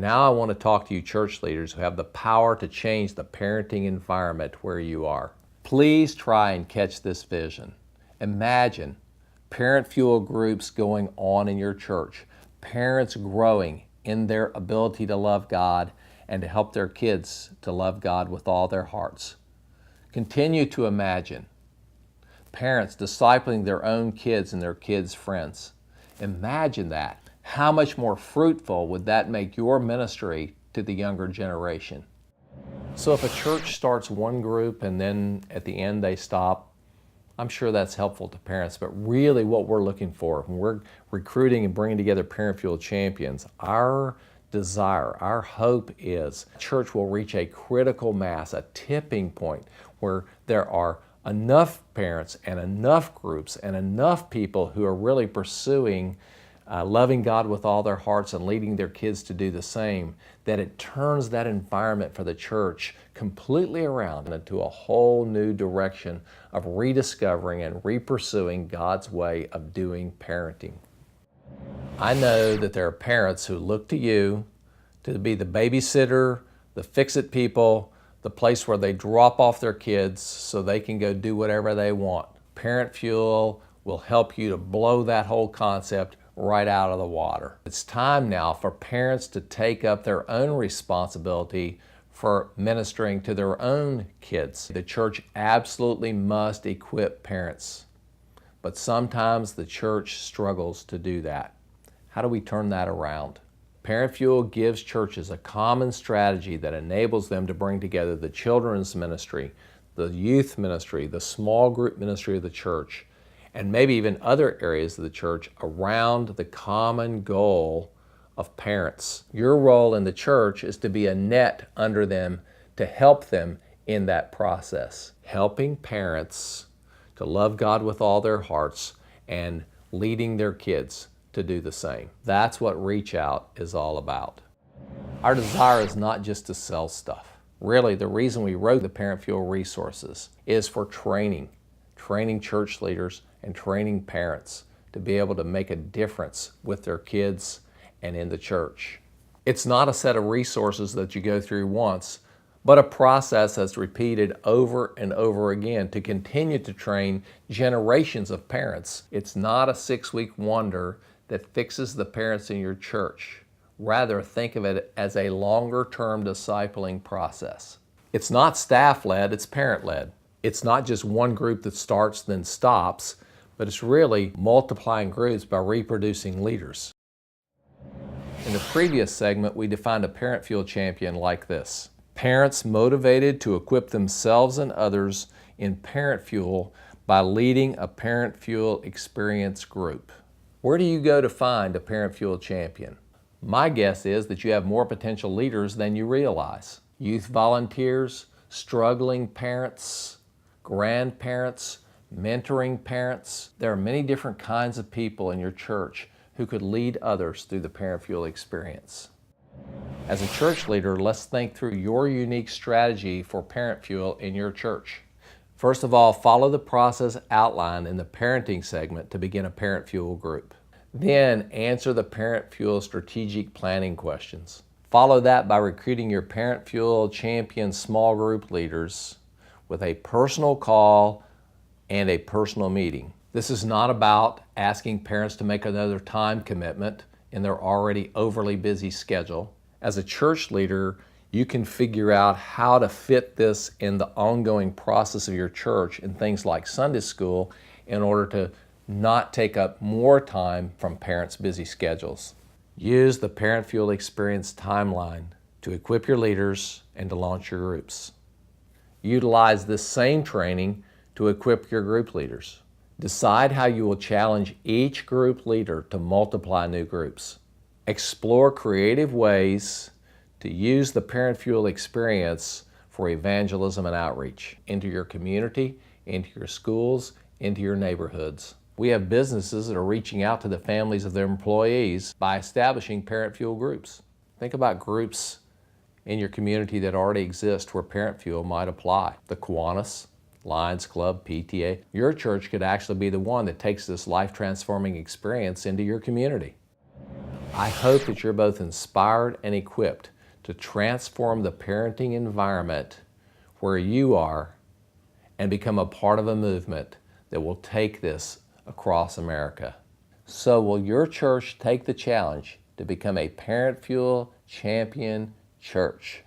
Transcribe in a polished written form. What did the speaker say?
Now I want to talk to you church leaders who have the power to change the parenting environment where you are. Please try and catch this vision. Imagine parent fuel groups going on in your church, parents growing in their ability to love God and to help their kids to love God with all their hearts. Continue to imagine parents discipling their own kids and their kids' friends. Imagine that. How much more fruitful would that make your ministry to the younger generation? So if a church starts one group and then at the end they stop, I'm sure that's helpful to parents, but really what we're looking for when we're recruiting and bringing together Parent Fuel champions, our desire, our hope is church will reach a critical mass, a tipping point where there are enough parents and enough groups and enough people who are really pursuing loving God with all their hearts and leading their kids to do the same, that it turns that environment for the church completely around into a whole new direction of rediscovering and repursuing God's way of doing parenting. I know that there are parents who look to you to be the babysitter, the fix-it people, the place where they drop off their kids so they can go do whatever they want. Parent Fuel will help you to blow that whole concept right out of the water. It's time now for parents to take up their own responsibility for ministering to their own kids. The church absolutely must equip parents, but sometimes the church struggles to do that. How do we turn that around? Parent Fuel gives churches a common strategy that enables them to bring together the children's ministry, the youth ministry, the small group ministry of the church, and maybe even other areas of the church around the common goal of parents. Your role in the church is to be a net under them to help them in that process, helping parents to love God with all their hearts and leading their kids to do the same. That's what Reach Out is all about. Our desire is not just to sell stuff. Really, the reason we wrote the Parent Fuel resources is for training church leaders and training parents to be able to make a difference with their kids and in the church. It's not a set of resources that you go through once, but a process that's repeated over and over again to continue to train generations of parents. It's not a 6-week wonder that fixes the parents in your church. Rather, think of it as a longer-term discipling process. It's not staff-led, it's parent-led. It's not just one group that starts then stops, but it's really multiplying groups by reproducing leaders. In the previous segment, we defined a Parent Fuel champion like this: parents motivated to equip themselves and others in Parent Fuel by leading a Parent Fuel experience group. Where do you go to find a Parent Fuel champion? My guess is that you have more potential leaders than you realize. Youth volunteers, struggling parents, grandparents, mentoring parents. There are many different kinds of people in your church who could lead others through the Parent Fuel experience. As a church leader, let's think through your unique strategy for Parent Fuel in your church. First of all, follow the process outlined in the parenting segment to begin a Parent Fuel group. Then answer the Parent Fuel strategic planning questions. Follow that by recruiting your Parent Fuel champion small group leaders with a personal call and a personal meeting. This is not about asking parents to make another time commitment in their already overly busy schedule. As a church leader, you can figure out how to fit this in the ongoing process of your church in things like Sunday school in order to not take up more time from parents' busy schedules. Use the Parent Fuel Experience timeline to equip your leaders and to launch your groups. Utilize this same training to equip your group leaders. Decide how you will challenge each group leader to multiply new groups. Explore creative ways to use the Parent Fuel experience for evangelism and outreach into your community, into your schools, into your neighborhoods. We have businesses that are reaching out to the families of their employees by establishing Parent Fuel groups. Think about groups in your community that already exist where Parent Fuel might apply. The Kiwanis, Lions Club, PTA. Your church could actually be the one that takes this life-transforming experience into your community. I hope that you're both inspired and equipped to transform the parenting environment where you are and become a part of a movement that will take this across America. So will your church take the challenge to become a Parent Fuel champion church?